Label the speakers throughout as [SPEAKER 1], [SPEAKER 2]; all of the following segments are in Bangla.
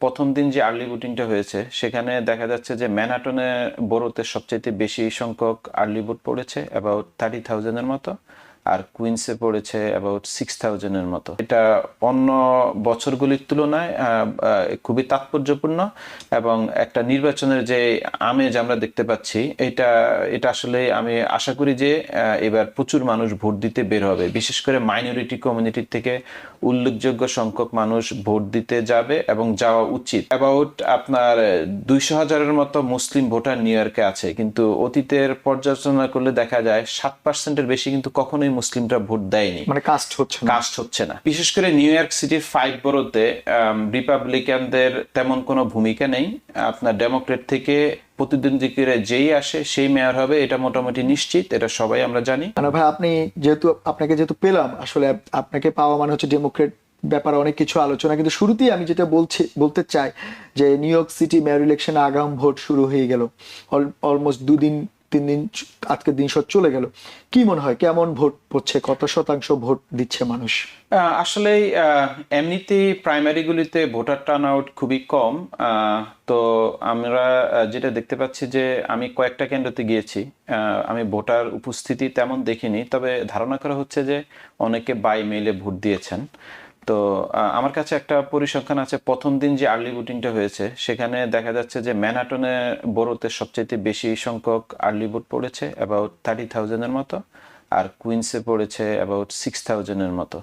[SPEAKER 1] প্রথম দিন যে আর্লি ভোটিংটা হয়েছে সেখানে দেখা যাচ্ছে যে ম্যানহাটনে বড়োতে সবচেয়ে বেশি সংখ্যক আর্লি ভোট পড়েছে অ্যাবাউট 30,000-এর মতো, আর কুইন্সে পড়েছে অ্যাবাউট 6,000-এর মতো। এটা অন্য বছরগুলির তুলনায় খুবই তাৎপর্যপূর্ণ এবং একটা নির্বাচনের যে আমেজ আমরা দেখতে পাচ্ছি এটা এটা আসলে আমি আশা করি যে এবার প্রচুর মানুষ ভোট দিতে বের হবে, বিশেষ করে মাইনরিটি কমিউনিটির থেকে উল্লেখযোগ্য সংখ্যক মানুষ ভোট দিতে যাবে এবং যাওয়া উচিত। অ্যাবাউট আপনার 200,000-এর মতো মুসলিম ভোটার নিউ ইয়র্কে আছে, কিন্তু অতীতের পর্যালোচনা করলে দেখা যায় 7%-এর বেশি কিন্তু কখনোই মুসলিমরা ভোট দেয়নি,
[SPEAKER 2] মানে কাস্ট হচ্ছে
[SPEAKER 1] না। বিশেষ করে নিউ ইয়র্ক সিটির 5 বরোতে রিপাবলিকানদের তেমন কোনো ভূমিকা নেই। আপনার ডেমোক্রেট থেকে প্রতিদ্বন্দ্বী করে যেই আসে সেই মেয়র হবে, এটা মোটামুটি নিশ্চিত, এটা সবাই আমরা জানি।
[SPEAKER 2] মানে ভাই আপনাকে যেহেতু পেলাম, আসলে আপনাকে পাওয়া মানে হচ্ছে ডেমোক্রেট ব্যাপারে অনেক কিছু আলোচনা, কিন্তু শুরুতেই আমি যেটা বলতে চাই যে নিউ ইয়র্ক সিটি মেয়র ইলেকশনে আগাম ভোট শুরু হয়ে গেল, অলমোস্ট 2-3 দিন, আজকের দিন সব চলে গেল। কি মনে হয় কেমন ভোট পড়ছে, কত শতাংশ ভোট দিচ্ছে মানুষ?
[SPEAKER 1] আসলে এমনিতেই প্রাইমারিগুলিতে ভোটার টার্ন আউট খুবই কম। তো আমরা যেটা দেখতে পাচ্ছি যে আমি কয়েকটা কেন্দ্রতে গিয়েছি, আমি ভোটার উপস্থিতি তেমন দেখিনি, তবে ধারণা করা হচ্ছে যে অনেকে বাই মেইলে ভোট দিয়েছেন। তো আমার কাছে একটা পরিসংখ্যান আছে, প্রথম দিন যে আর্লি ভোটিংটা হয়েছে সেখানে দেখা যাচ্ছে যে ম্যানহাটনে বড়োতে সবচেয়ে বেশি সংখ্যক আর্লি ভোট পড়েছে অ্যাবাউট 30,000-এর মতো, আর কুইন্সে পড়েছে অ্যাবাউট 6,000-এর মতো।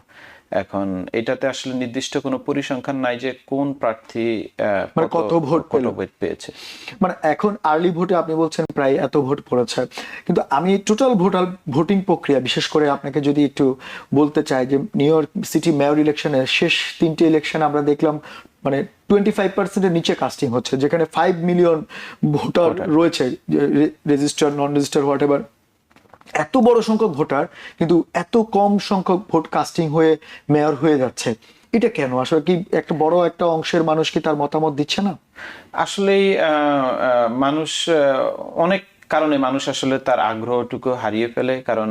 [SPEAKER 1] এখন এটাতে আসলে নির্দিষ্ট কোনো পরিসংখ্যান নাই যে কোন প্রার্থী
[SPEAKER 2] মানে কত ভোট
[SPEAKER 1] পেয়েছে।
[SPEAKER 2] মানে এখন আর্লি ভোটে আপনি বলছেন প্রায় এত ভোট পড়েছে, কিন্তু আমি টোটাল ভোটিং প্রক্রিয়া বিশেষ করে আপনাকে যদি একটু বলতে চাই যে নিউ ইয়র্ক সিটি মেয়র ইলেকশনের শেষ 3টে ইলেকশন আমরা দেখলাম মানে 25%-এর নিচে কাস্টিং হচ্ছে, যেখানে 5 মিলিয়ন ভোটার রয়েছে, register non register what ever, এত বড় সংখ্যক ভোটার কিন্তু এত কম সংখ্যক ভোট কাস্টিং হয়ে মেয়র হয়ে যাচ্ছে। এটা কেন? আসলে কি একটা বড় একটা অংশের মানুষ কি তার মতামত দিচ্ছে না?
[SPEAKER 1] আসলেই মানুষ অনেক কারণে মানুষ আসলে তার আগ্রহটুকু হারিয়ে ফেলে, কারণ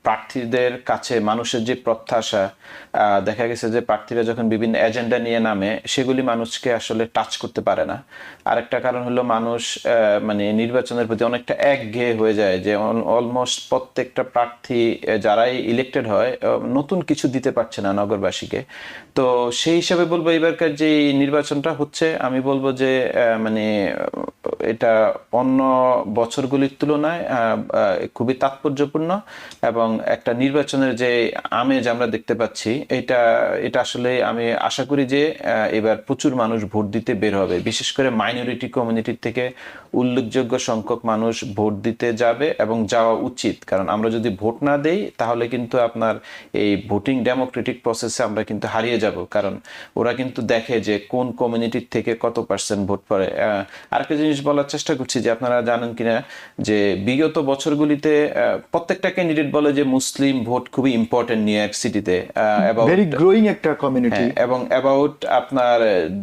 [SPEAKER 1] প্রার্থীদের কাছে মানুষের যে প্রত্যাশা, দেখা গেছে যে প্রার্থীরা যখন বিভিন্ন এজেন্ডা নিয়ে নামে সেগুলি মানুষকে আসলে টাচ করতে পারে না। আরেকটা কারণ হলো মানুষ মানে নির্বাচনের প্রতি অনেকটা একঘেয়ে হয়ে যায়, যে অলমোস্ট প্রত্যেকটা প্রার্থী যারাই ইলেক্টেড হয় নতুন কিছু দিতে পারছে না নগরবাসীকে। তো সেই হিসাবে বলবো এবারকার যে নির্বাচনটা হচ্ছে, আমি বলবো যে মানে এটা অন্য বছরগুলির তুলনায় খুবই তাৎপর্যপূর্ণ এবং একটা নির্বাচনের যে আমেজ আমরা দেখতে পাচ্ছি এটা এটা আসলে আমি আশা করি যে এবার প্রচুর মানুষ ভোট দিতে বের হবে, বিশেষ করে মাইনরিটি কমিউনিটির থেকে উল্লেখযোগ্য সংখ্যক মানুষ ভোট দিতে যাবে এবং যাওয়া উচিত। কারণ আমরা যদি ভোট না দেই তাহলে কিন্তু আপনার এই ভোটিং ডেমোক্রেটিক প্রসেসে আমরা কিন্তু হারিয়ে যাব, কারণ ওরা কিন্তু দেখে যে কোন কমিউনিটির থেকে কত পার্সেন্ট ভোট পড়ে। আরেকটা জিনিস বলার চেষ্টা করছি যে আপনারা জানেন কিনা যে বিগত বছরগুলিতে প্রত্যেকটা ক্যান্ডিডেট বলে যে মুসলিম ভোট খুবই ইম্পর্টেন্ট নিউ ইয়র্ক সিটিতে,
[SPEAKER 2] ভেরি গ্রোয়িং একটা কমিউনিটি,
[SPEAKER 1] এবং অ্যাবাউট আপনার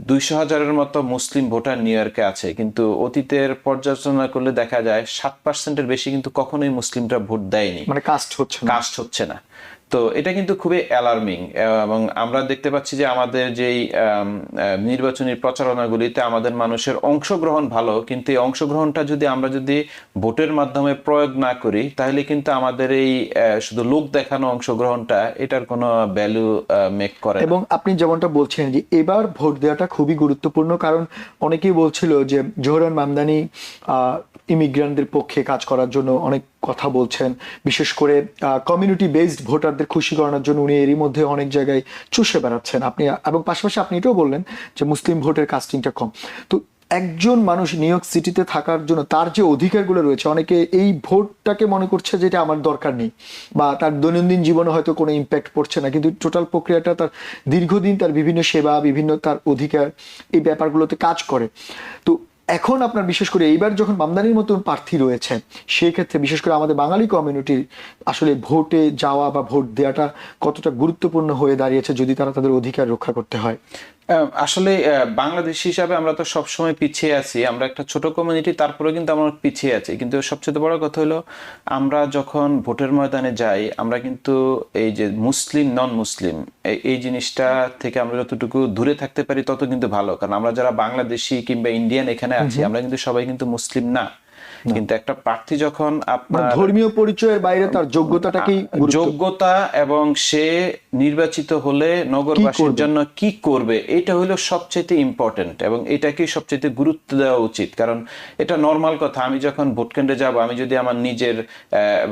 [SPEAKER 1] 200,000-এর মতো মুসলিম ভোটার নিউ ইয়র্কে আছে, কিন্তু অতীতের পর্যালোচনা করলে দেখা যায় 7%-এর বেশি কিন্তু কখনোই মুসলিমরা ভোট দেয়নি,
[SPEAKER 2] মানে কাস্ট
[SPEAKER 1] হচ্ছে না। তো এটা কিন্তু খুবই অ্যালার্মিং, এবং আমরা দেখতে পাচ্ছি যে আমাদের যেই নির্বাচনী প্রচারণাগুলিতে আমাদের মানুষের অংশগ্রহণ ভালো, কিন্তু এই অংশগ্রহণটা আমরা যদি ভোটের মাধ্যমে প্রয়োগ না করি তাহলে কিন্তু আমাদের এই শুধু লোক দেখানো অংশগ্রহণটা এটার কোনো ভ্যালু মেক করে।
[SPEAKER 2] এবং আপনি যেমনটা বলছেন যে এবার ভোট দেওয়াটা খুবই গুরুত্বপূর্ণ, কারণ অনেকেই বলছিল যে জোহরান মামদানি ইমিগ্রান্টদের পক্ষে কাজ করার জন্য অনেক কথা বলছেন, বিশেষ করে কমিউনিটি বেসড ভোটারদের খুশি করানোর জন্য উনি এরই মধ্যে অনেক জায়গায় চষে বেড়াচ্ছেন। আপনি এবং পাশাপাশি আপনি এটাও বললেন যে মুসলিম ভোটের কাস্টিংটা কম। তো একজন মানুষ নিউ ইয়র্ক সিটিতে থাকার জন্য তার যে অধিকারগুলো রয়েছে, অনেকে এই ভোটটাকে মনে করছে যে এটা আমার দরকার নেই বা তার দৈনন্দিন জীবনে হয়তো কোনো ইম্প্যাক্ট পড়ছে না, কিন্তু টোটাল প্রক্রিয়াটা তার দীর্ঘদিন তার বিভিন্ন সেবা, বিভিন্ন তার অধিকার, এই ব্যাপারগুলোতে কাজ করে। তো এখন আপনার বিশেষ করে এইবার যখন মামদানির মতন প্রার্থী রয়েছে, সেক্ষেত্রে বিশেষ করে আমাদের বাঙালি কমিউনিটির আসলে ভোটে যাওয়া বা ভোট দেওয়াটা কতটা গুরুত্বপূর্ণ হয়ে দাঁড়িয়েছে যদি তারা তাদের অধিকার রক্ষা করতে হয়?
[SPEAKER 1] আসলে বাংলাদেশ হিসাবে আমরা তো সবসময় পিছিয়ে আছি, আমরা একটা ছোট কমিউনিটি, তারপরে কিন্তু আমরা পিছিয়ে আছি। কিন্তু সবচেয়ে বড় কথা হলো আমরা যখন ভোটের ময়দানে যাই, আমরা কিন্তু এই যে মুসলিম নন মুসলিম এই জিনিসটা থেকে আমরা যতটুকু দূরে থাকতে পারি তত কিন্তু ভালো। কারণ আমরা যারা বাংলাদেশি কিংবা ইন্ডিয়ান এখানে আছি, আমরা কিন্তু সবাই কিন্তু মুসলিম না। কিন্তু একটা প্রার্থী যখন আপনার
[SPEAKER 2] ধর্মীয় পরিচয়ের বাইরে তার যোগ্যতাটাকেই
[SPEAKER 1] যোগ্যতা এবং সে নির্বাচিত হলে নগরবাসীর জন্য কি করবে, এটা হলো সবচেয়ে ইম্পর্টেন্ট এবং এটাকে সবচেয়ে গুরুত্ব দেওয়া উচিত। কারণ এটা নর্মাল কথা, আমি যখন ভোট কেন্দ্রে যাব, আমি যদি আমার নিজের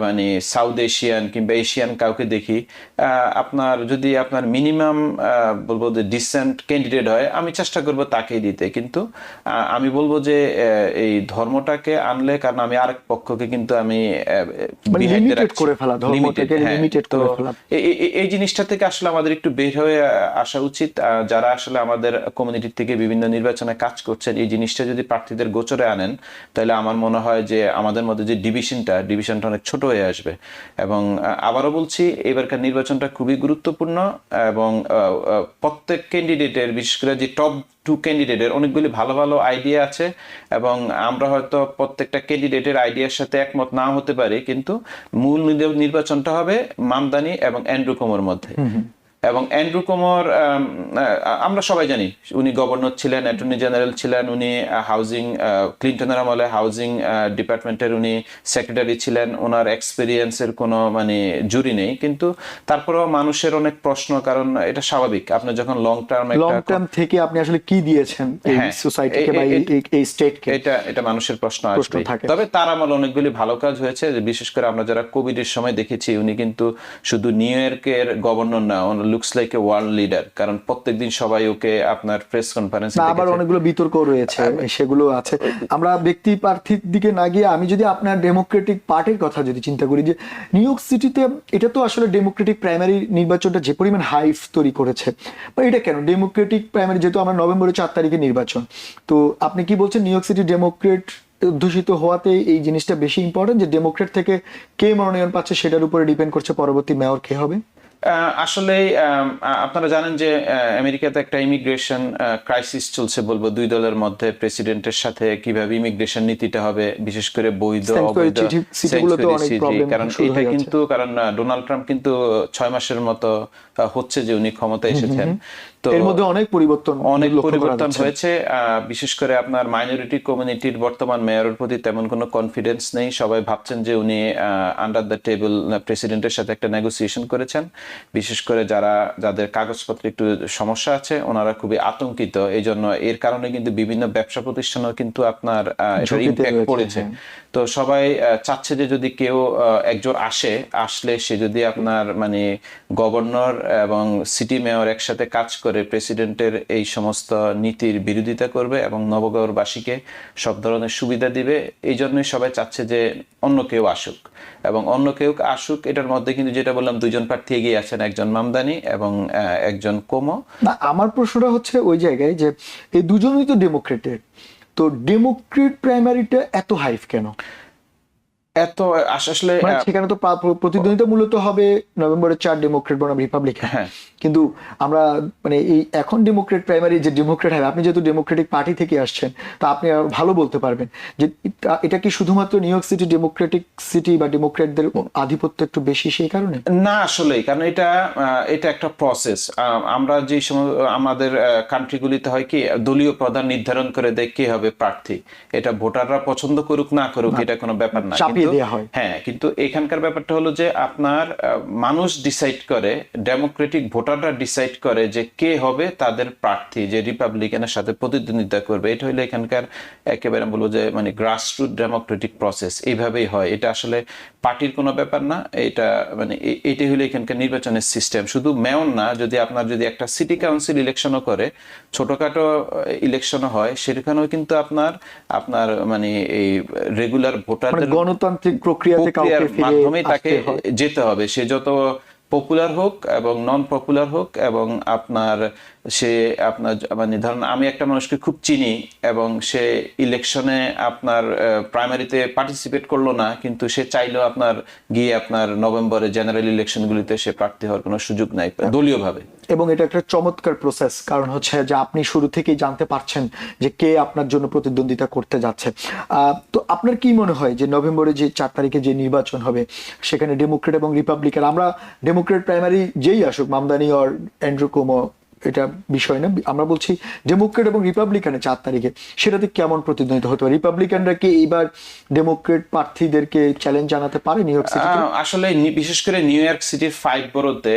[SPEAKER 1] মানে সাউথ এশিয়ান কিংবা এশিয়ান কাউকে দেখি, আপনার যদি আপনার মিনিমাম বলবো যে ডিসেন্ট ক্যান্ডিডেট হয়, আমি চেষ্টা করব তাকেই দিতে। কিন্তু আমি বলবো যে এই ধর্মটাকে আনলে, কারণ আমি আরেক পক্ষকে কিন্তু আমি
[SPEAKER 2] লিমিটেড করে ফেলা, ধর্মটাকে লিমিটেড করে ফেলা,
[SPEAKER 1] এই জিনিসটা থেকে আসলে আমাদের একটু বের হয়ে আসা উচিত। যারা আসলে আমাদের কমিউনিটি থেকে বিভিন্ন নির্বাচনে কাজ করছেন, এই জিনিসটা যদি প্রার্থীদের গোচরে আনেন, তাহলে আমার মনে হয় যে আমাদের মধ্যে যে ডিভিশনটা অনেক ছোট হয়ে আসবে। এবং আবারও বলছি, এবারকার নির্বাচনটা খুবই গুরুত্বপূর্ণ এবং প্রত্যেক ক্যান্ডিডেটের, বিশেষ করে যে টপ 2 ক্যান্ডিডেটের অনেকগুলি ভালো ভালো আইডিয়া আছে এবং আমরা হয়তো প্রত্যেকটা ক্যান্ডিডেটের আইডিয়ার সাথে একমত না হতে পারি, কিন্তু মূল নির্বাচনটা হবে মামদানি এবং অ্যান্ড্রু কুমোর মধ্যে। এবং অ্যান্ড্রু কুমোর আমরা সবাই জানি উনি গভর্নর ছিলেন, অ্যাটর্নি জেনারেল ছিলেন, উনি হাউজিং ক্লিন্টনের আমলে হাউজিং ডিপার্টমেন্টের উনি সেক্রেটারি ছিলেন, ওনার এক্সপিরিয়েন্সের কোনো মানে জুরি নেই। কিন্তু তারপরেও মানুষের অনেক প্রশ্ন, কারণ এটা স্বাভাবিক, আপনি যখন লং টার্ম
[SPEAKER 2] থেকে আপনি আসলে কি দিয়েছেন এই সোসাইটিকে বা এই স্টেটকে,
[SPEAKER 1] এটা মানুষের প্রশ্ন আসবে। তবে তার আমলে অনেকগুলি ভালো কাজ হয়েছে, বিশেষ করে আমরা যারা কোভিডের সময় দেখেছি, উনি কিন্তু শুধু নিউ ইয়র্কের গভর্নর না, looks like a world leader. কারণ প্রত্যেকদিন সবাই ওকে আপনার প্রেস কনফারেন্সে,
[SPEAKER 2] আবার অনেকগুলো বিতর্ক রয়েছে, সেগুলো আছে। আমরা ব্যক্তি প্রার্থীর দিকে না গিয়ে আমি যদি আপনার ডেমোক্রেটিক পার্টির কথা যদি চিন্তা করি, যে নিউ ইয়র্ক সিটিতে এটা তো আসলে ডেমোক্রেটিক প্রাইমারি নির্বাচনটা যে পরিমাণ হাইপ তৈরি করেছে, বা এটা কেন ডেমোক্রেটিক প্রাইমারি, যেহেতু আমরা নভেম্বরের 4 তারিখে নির্বাচন, তো আপনি কি বলছেন নিউ ইয়র্ক সিটি ডেমোক্রেট অধ্যুষিত হওয়াতে এই জিনিসটা বেশি ইম্পর্টেন্ট, যে ডেমোক্রেট থেকে কে মনোনয়ন পাচ্ছে সেটার উপরে ডিপেন্ড করছে পরবর্তী মেয়র কে হবে?
[SPEAKER 1] আসলে আপনারা জানেন যে আমেরিকাতে একটা ইমিগ্রেশন ক্রাইসিস চলছে, বলবো 2 দলের মধ্যে, প্রেসিডেন্টের সাথে কিভাবে ইমিগ্রেশন নীতিটা হবে, বিশেষ করে বৈধ অবৈধ, কারণ এটা কিন্তু কারণ ডোনাল্ড ট্রাম্প কিন্তু 6 মাসের মতো হচ্ছে যে উনি ক্ষমতায় এসেছেন, তো
[SPEAKER 2] এর মধ্যে অনেক পরিবর্তন
[SPEAKER 1] হয়েছে। বিশেষ করে আপনার মাইনরিটি কমিউনিটির বর্তমান মেয়রের প্রতি তেমন কোনো কনফিডেন্স নেই। সবাই ভাবছেন যে উনি আন্ডার দ্য টেবল প্রেসিডেন্টের সাথে একটা নেগোসিয়েশন করেছেন। বিশেষ করে যাদের কাগজপত্রে একটু সমস্যা আছে, ওনারা খুবই আতঙ্কিত। এই জন্য এর কারণে কিন্তু বিভিন্ন ব্যবসা প্রতিষ্ঠানও কিন্তু আপনার ইম্প্যাক্ট পড়েছে। তো সবাই চাচ্ছে যে যদি কেউ একজন আসলে সে যদি আপনার মানে গভর্নর এবং সিটি মেয়র একসাথে কাজ করে প্রেসিডেন্টের এই সমস্ত নীতির বিরোধিতা করবে এবং নবগরবাসীকে সব ধরনের সুবিধা দিবে, এই জন্যই সবাই চাচ্ছে যে অন্য কেউ আসুক। এবং অন্য কেউ আসুক, এটার মধ্যে কিন্তু যেটা বললাম, 2 জন প্রার্থী এগিয়ে আছেন, একজন মামদানি এবং একজন কোমো।
[SPEAKER 2] না, আমার প্রশ্নটা হচ্ছে ওই জায়গায় যে এই দুজনই তো ডেমোক্রেটের, তো ডেমোক্রেট প্রাইমারিটা এত হাইপ কেন?
[SPEAKER 1] এত আসলে
[SPEAKER 2] সেখানে তো প্রতিদ্বন্দ্বিতা মূলত হবে নভেম্বরের 4 ডেমোক্রেট বনাম রিপাবলিকান। কিন্তু আমরা মানে এই এখন ডেমোক্রেট প্রাইমারি যে ডেমোক্রেট হবে, আপনি যেহেতু ডেমোক্রেটিক পার্টি থেকে আসছেন, তা আপনি ভালো বলতে পারবেন যে এটা কি শুধুমাত্র new York city Democratic city বা ডেমোক্রেটদের আধিপত্য একটু বেশি সেই কারণে?
[SPEAKER 1] না, আসলে কারণ এটা একটা প্রসেস। আমরা যে সময় আমাদের কান্ট্রিগুলিতে হয় কি, দলীয় প্রধান নির্ধারণ করে দেয় কে হবে প্রার্থী, এটা ভোটাররা পছন্দ করুক না করুক এটা কোনো ব্যাপার না। হ্যাঁ, কিন্তু এখানকার ব্যাপারটা হলো যে আপনার মানুষ ডিসাইড করে, ডেমোক্রেটিক ভোটাররা ডিসাইড করে যে কে হবে তাদের প্রার্থী, যে রিপাবলিকানের সাথে প্রতিদ্বন্দ্বিতা করবে। এটা হলো এখানকার একেবারে বলবো যে মানে গ্রাসরুট ডেমোক্রেটিক প্রসেস, এইভাবেই হয়। এটা আসলে পার্টির কোনো ব্যাপার না, এটা মানে এটাই হলো এখানকার নির্বাচনের সিস্টেম। শুধু মেয়র না, যদি যদি একটা সিটি কাউন্সিল ইলেকশনও করে, ছোটখাটো ইলেকশনও হয়, সেখানেও কিন্তু আপনার মানে এই রেগুলার ভোটারদের
[SPEAKER 2] গণতান্ত্রিক প্রক্রিয়াতে
[SPEAKER 1] মাধ্যমে তাকে যেতে হবে, সে যত পপুলার হোক এবং নন পপুলার হোক এবং আপনার সে আপনার মানে ধরেন আমি একটা মানুষকে খুব চিনি এবং সে ইলেকশনে আপনার প্রাইমারিতে পার্টিসিপেট করলো না, কিন্তু সে চাইলেও আপনার গিয়ে আপনার নভেম্বরে জেনারেল ইলেকশনগুলিতে সে প্রার্থী হওয়ার কোনো সুযোগ নাই দলীয়ভাবে।
[SPEAKER 2] এবং এটা একটা চমৎকার প্রসেস, কারণ হচ্ছে যে আপনি শুরু থেকেই জানতে পারছেন যে কে আপনার জন্য প্রতিদ্বন্দ্বিতা করতে যাচ্ছে। তো আপনার কি মনে হয় যে নভেম্বরে যে 4 তারিখে যে নির্বাচন হবে সেখানে ডেমোক্রেট এবং রিপাবলিকান, আমরা ডেমোক্রেট প্রাইমারি যেই আসুক মামদানি আর অ্যান্ড্রু কুমো এটা বিষয় না, আমরা বলছি ডেমোক্রেট এবং রিপাবলিকানের 4 তারিখে সেটাতে কেমন প্রতিদ্বন্দ্বিতা হতে পারে? রিপাবলিকানরা কি এইবার ডেমোক্রেট প্রার্থীদেরকে চ্যালেঞ্জ জানাতে পারে নিউ ইয়র্ক সিটিতে?
[SPEAKER 1] আসলে বিশেষ করে নিউ ইয়র্ক সিটির 5 বরোতে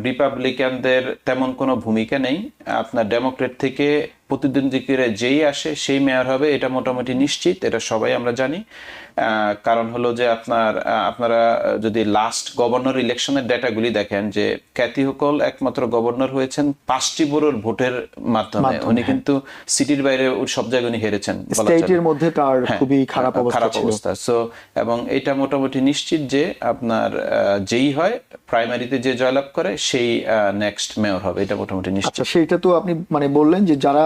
[SPEAKER 1] রিপাবলিকানদের তেমন কোনো ভূমিকা নেই। আপনার ডেমোক্রেট থেকে প্রতিদ্বন্দ্বী করে যেই আসে সেই মেয়র হবে, এটা মোটামুটি নিশ্চিত, এটা সবাই আমরা জানি। কারণ হলো যে আপনারা যদি লাস্ট গভর্নর ইলেকশনের ডেটাগুলি দেখেন যে ক্যাথি হোকল একমাত্র গভর্নর হয়েছেন 5টি বরোর ভোটের মাধ্যমে। উনি কিন্তু সিটির বাইরে সব জায়গায় উনি হেরেছেন,
[SPEAKER 2] স্টেটের মধ্যে তার খুবই খারাপ
[SPEAKER 1] অবস্থা। সো এবং এটা মোটামুটি নিশ্চিত যে আপনার যেই হয় প্রাইমারিতে যে জয়লাভ করে সেই নেক্সট মেয়র হবে, এটা মোটামুটি নিশ্চিত।
[SPEAKER 2] আচ্ছা, সেইটা তো আপনি মানে বললেন যে যারা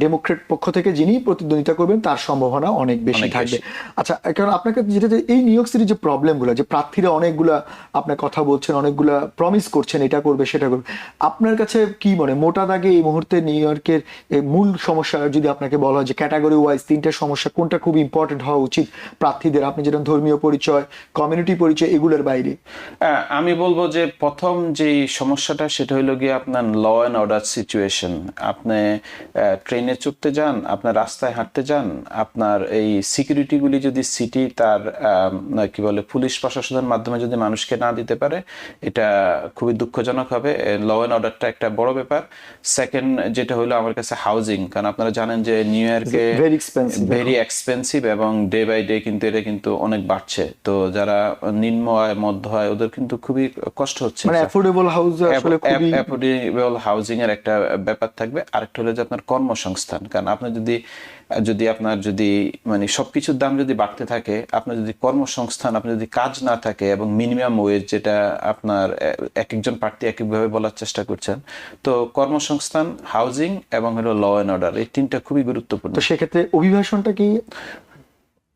[SPEAKER 2] ডেমোক্রেট পক্ষ থেকে যিনি প্রতিদ্বন্দ্বিতা করবেন তার সম্ভাবনা অনেক বেশি থাকবে। আচ্ছা, কারণ আপনাকে যেটা এই নিউ ইয়র্ক সিটির যে প্রবলেমগুলো, যে প্রার্থীরা অনেকগুলা আপনার কথা বলছেন, অনেকগুলা প্রমিস করছেন এটা করবে সেটা করবে, আপনার কাছে কি মনে মোটা দাগে এই মুহূর্তে নিউ ইয়র্কের মূল সমস্যা যদি আপনাকে বলা হয় যে ক্যাটাগরি ওয়াইজ 3টা সমস্যা কোনটা খুব ইম্পর্টেন্ট হওয়া উচিত প্রার্থীদের, আপনি যেটা ধর্মীয় পরিচয়, কমিউনিটি পরিচয়, এগুলোর বাইরে?
[SPEAKER 1] আমি বলবো যে প্রথম যে সমস্যাটা সেটা হলো গিয়ে আপনার ল অ্যান্ড অর্ডার সিচুয়েশন। আপনি ট্রেনে চড়তে যান, আপনার রাস্তায় হাঁটতে যান, আপনার এই সিকিউরিটিগুলি যদি সিটি তার কি বলে পুলিশ প্রশাসনের মাধ্যমে যদি মানুষকে না দিতে পারে, এটা খুবই দুঃখজনক হবে। ল অ্যান্ড অর্ডারটা একটা বড় ব্যাপার। সেকেন্ড যেটা হলো আমার কাছে হাউজিং, কারণ আপনারা জানেন যে নিউ ইয়র্কে ভেরি এক্সপেন্সিভ এবং ডে বাই ডে কিন্তু এটা কিন্তু অনেক বাড়ছে। তো যারা নিম্ন আয় মধ্য আয় ওদের কিন্তু খুবই কষ্ট হচ্ছে।
[SPEAKER 2] মানে অ্যাফোর্ডেবল
[SPEAKER 1] হাউজিং এর একটা ব্যাপার থাকবে। আরেকটা হলো যে আপনার কর্মসংস্থান, কারণ আপনার যদি মানে সবকিছুর দাম যদি বাড়তে থাকে, আপনার যদি কর্মসংস্থান, আপনার যদি কাজ না থাকে এবং মিনিমাম ওয়েজ যেটা আপনার এক একজন প্রার্থী একইভাবে বলার চেষ্টা করছেন, তো কর্মসংস্থান, হাউজিং এবং হলো ল অ্যান্ড অর্ডার, এই 3টা খুবই গুরুত্বপূর্ণ।
[SPEAKER 2] তো সেক্ষেত্রে অভিবাসনটা কি?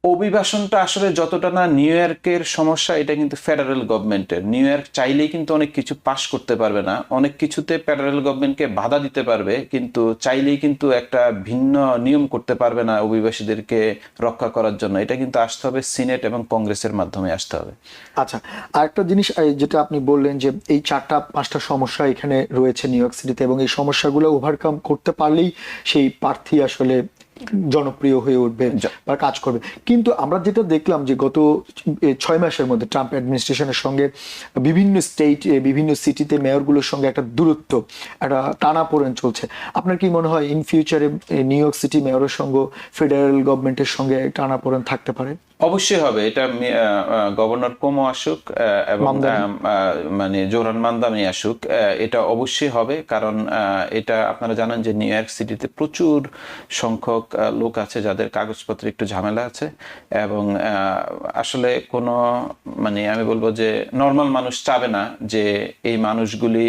[SPEAKER 1] অভিবাসনটা আসলে যতটা না নিউ ইয়র্কের সমস্যা, এটা কিন্তু ফেডারেল গভর্নমেন্টের। নিউ ইয়র্ক চাইলেই কিন্তু অনেক কিছু পাস করতে পারবে না, অনেক কিছুতে ফেডারেল গভর্নমেন্টকে বাধা দিতে পারবে, কিন্তু চাইলেই কিন্তু একটা ভিন্ন নিয়ম করতে পারবে না অভিবাসীদেরকে রক্ষা করার জন্য। এটা কিন্তু আসতে হবে সিনেট এবং কংগ্রেসের মাধ্যমে আসতে হবে।
[SPEAKER 2] আচ্ছা, আরেকটা জিনিস যেটা আপনি বললেন যে এই 4-5টা সমস্যা এখানে রয়েছে নিউ ইয়র্ক সিটিতে, এবং এই সমস্যাগুলো ওভারকাম করতে পারলেই সেই প্রার্থী আসলে জনপ্রিয় হয়ে উঠবে বা কাজ করবে। কিন্তু আমরা যেটা দেখলাম যে গত 6 মাসের মধ্যে ট্রাম্প অ্যাডমিনিস্ট্রেশনের সঙ্গে বিভিন্ন স্টেট, বিভিন্ন সিটিতে মেয়রগুলোর সঙ্গে একটা দূরত্ব, একটা টানাপোড়েন চলছে। আপনার কি মনে হয় ইন ফিউচারে নিউ ইয়র্ক সিটি মেয়রের সঙ্গে ফেডারেল গভর্নমেন্টের সঙ্গে টানাপোড়েন থাকতে পারে?
[SPEAKER 1] অবশ্যই হবে। এটা গভর্নর কোমো আসুক এবং মানে জোহরান মামদানি আসুক, এটা অবশ্যই হবে। কারণ এটা আপনারা জানেন যে নিউ ইয়র্ক সিটিতে প্রচুর সংখ্যক লোক আছে যাদের কাগজপত্রে একটু ঝামেলা আছে, এবং আসলে কোনো মানে আমি বলবো যে নর্মাল মানুষ চাবে না যে এই মানুষগুলি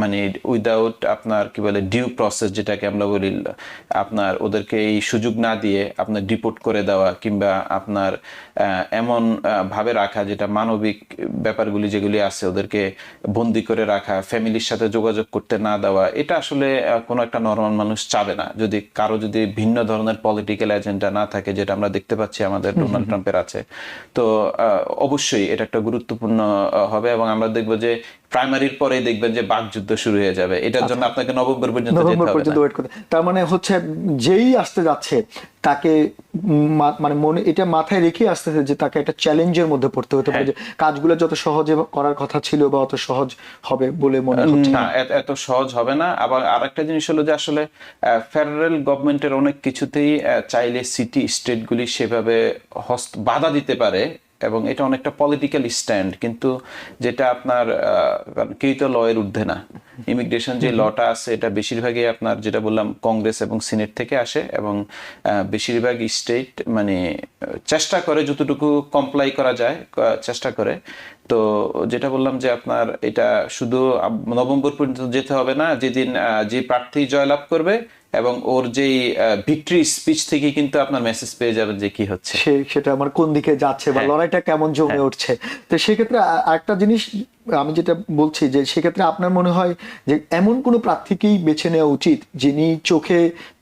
[SPEAKER 1] মানে উইদাউট আপনার কি বলে ডিউ প্রসেস, যেটাকে আমরা বলি, আপনার ওদেরকে এই সুযোগ না দিয়ে আপনার ডিপোর্ট করে দেওয়া কিংবা আপনার এমন ভাবে রাখা যেটা মানবিক ব্যাপারগুলি যেগুলি আছে ওদেরকে বন্দি করে রাখা, ফ্যামিলির সাথে যোগাযোগ করতে না দেওয়া, এটা আসলে কোনো একটা নর্মাল মানুষ চাবে না। যদি কারো যদি ভিন্ন ধরনের পলিটিক্যাল এজেন্ডা না থাকে, যেটা আমরা দেখতে পাচ্ছি আমাদের ডোনাল্ড ট্রাম্পের আছে, তো অবশ্যই এটা একটা গুরুত্বপূর্ণ হবে। এবং আমরা দেখবো যে প্রাইমারির পরে দেখবেন যে বাকযুদ্ধ শুরু হয়ে যাবে। এটার জন্য আপনাকে নভেম্বর পর্যন্ত ওয়েট করতে।
[SPEAKER 2] তার মানে হচ্ছে যেই আসতে যাচ্ছে তাকে মানে মনে এটা মাথায় রেখে আসতেছে যে তাকে একটা চ্যালেঞ্জের মধ্যে পড়তে হতে পারে, যে কাজগুলো যত সহজে করার কথা ছিল বা অত সহজ হবে বলে মনে হচ্ছে না।
[SPEAKER 1] এত সহজ হবে না। আবার আরেকটা জিনিস হলো যে আসলে ফেডারেল গভর্নমেন্টের অনেক কিছুতেই চাইলে সিটি স্টেটগুলি সেভাবে বাধা দিতে পারে, এবং এটা অনেকটা পলিটিক্যাল স্ট্যান্ড, কিন্তু যেটা আপনার কেউ তো লয়ের ঊর্ধ্বে না। ইমিগ্রেশন যে লটা আছে এটা বেশিরভাগই আপনার যেটা বললাম কংগ্রেস এবং সিনেট থেকে আসে, এবং বেশিরভাগ স্টেট মানে চেষ্টা করে যতটুকু কমপ্লাই করা যায় চেষ্টা করে। তো যেটা বললাম যে আপনার এটা শুধু নভেম্বর পর্যন্ত যেতে হবে না, যেদিন যে প্রার্থী জয়লাভ করবে এবং ওর যেই ভিক্টরি স্পিচ থেকে কিন্তু আপনার মেসেজ পেয়ে যাবেন যে কি হচ্ছে,
[SPEAKER 2] সেটা আমার কোন দিকে যাচ্ছে বা লড়াইটা কেমন জমে উঠছে। তো সেক্ষেত্রে আরেকটা জিনিস আমি যেটা বলছি যে সেক্ষেত্রে আপনার মনে হয় যে এমন কোনো প্রার্থীকেই বেছে নেওয়া উচিত যিনি চোখে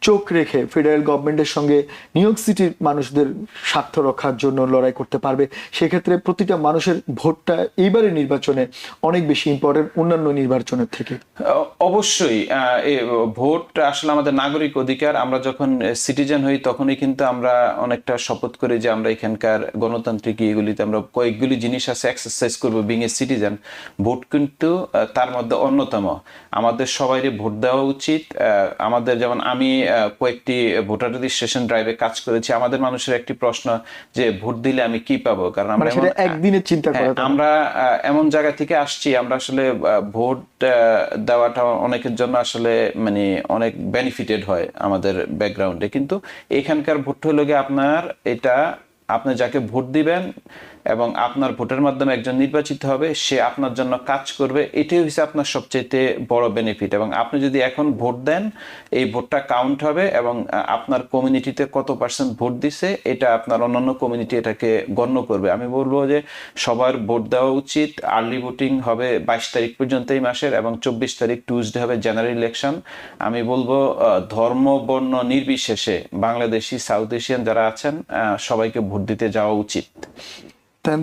[SPEAKER 2] চোখ রেখে ফেডারেল গভর্নমেন্টের সঙ্গে নিউ ইয়র্ক সিটির মানুষদের স্বার্থ রক্ষার জন্য লড়াই করতে পারবে। সেক্ষেত্রে প্রতিটা মানুষের ভোটটা এইবারের নির্বাচনে অনেক বেশি ইম্পর্টেন্ট অন্যান্য নির্বাচনের থেকে।
[SPEAKER 1] অবশ্যই ভোট আসলে আমাদের নাগরিক অধিকার। আমরা যখন সিটিজেন হই তখনই কিন্তু আমরা অনেকটা শপথ করি যে আমরা এখানকার গণতান্ত্রিক এগুলিতে আমরা কয়েকগুলি জিনিস আছে এক্সারসাইজ করবো বিং এ সিটিজেন। ভোট কিন্তু তার মধ্যে অন্যতম। আমাদের সবাইকে ভোট দেওয়া উচিত। আমাদের যেমন আমি কয়েকটি ভোটার রেজিস্ট্রেশন ড্রাইভে কাজ করেছি। আমাদের মানুষের একটি প্রশ্ন যে ভোট দিলে আমি কি পাবো, কারণ আমরা
[SPEAKER 2] একদিনের চিন্তা করে
[SPEAKER 1] আমরা এমন জায়গা থেকে আসছি, আমরা আসলে ভোট দেওয়াটা অনেকের জন্য আসলে মানে অনেক বেনিফিটেড হয় আমাদের ব্যাকগ্রাউন্ডে, কিন্তু এখানকার ভোট হলো গিয়ে আপনার এটা আপনি যাকে ভোট দিবেন এবং আপনার ভোটের মাধ্যমে একজন নির্বাচিত হবে, সে আপনার জন্য কাজ করবে, এটাই হচ্ছে আপনার সবচেয়ে বড় বেনিফিট। এবং আপনি যদি এখন ভোট দেন এই ভোটটা কাউন্ট হবে এবং আপনার কমিউনিটিতে কত % ভোট দিছে এটা আপনার অন্যান্য কমিউনিটি এটাকে গণ্য করবে। আমি বলবো যে সবার ভোট দেওয়া উচিত। আর্লি ভোটিং হবে 22 তারিখ পর্যন্ত এই মাসের, এবং 24 তারিখ টিউসডে হবে জেনারেল ইলেকশন। আমি বলবো ধর্ম বর্ণ নির্বিশেষে বাংলাদেশি সাউথ এশিয়ান যারা আছেন সবাইকে ভোট দিতে যাওয়া উচিত।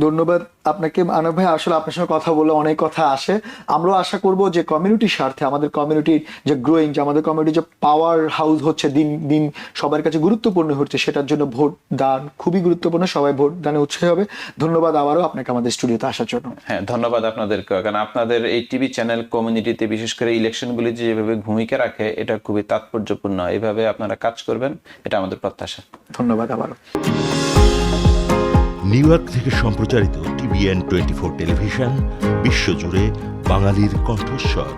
[SPEAKER 2] ধন্যবাদ আপনাকে আনব ভাই। আসলে আপনার সঙ্গে কথা বলে অনেক কথা আসে। আমরাও আশা করব যে কমিউনিটির স্বার্থে আমাদের কমিউনিটির যে গ্রোয়িং, যে আমাদের কমিউনিটি যে পাওয়ার হাউস হচ্ছে দিন দিন সবার কাছে গুরুত্বপূর্ণ হচ্ছে, সেটার জন্য ভোট দান খুবই গুরুত্বপূর্ণ। সবাই ভোট দানে উৎসাহী হবে। ধন্যবাদ আবারও আপনাকে আমাদের স্টুডিওতে আসার জন্য।
[SPEAKER 1] হ্যাঁ, ধন্যবাদ আপনাদেরকে, কারণ আপনাদের এই টিভি চ্যানেল কমিউনিটিতে বিশেষ করে ইলেকশনগুলি যেভাবে ভূমিকা রাখে এটা খুবই তাৎপর্যপূর্ণ। এইভাবে আপনারা কাজ করবেন, এটা আমাদের প্রত্যাশা।
[SPEAKER 2] ধন্যবাদ আবারও।
[SPEAKER 3] নিউ ইয়র্ক থেকে সম্প্রচারিত TVN 24 টেলিভিশন বিশ্বজুড়ে বাঙালির কণ্ঠস্বর।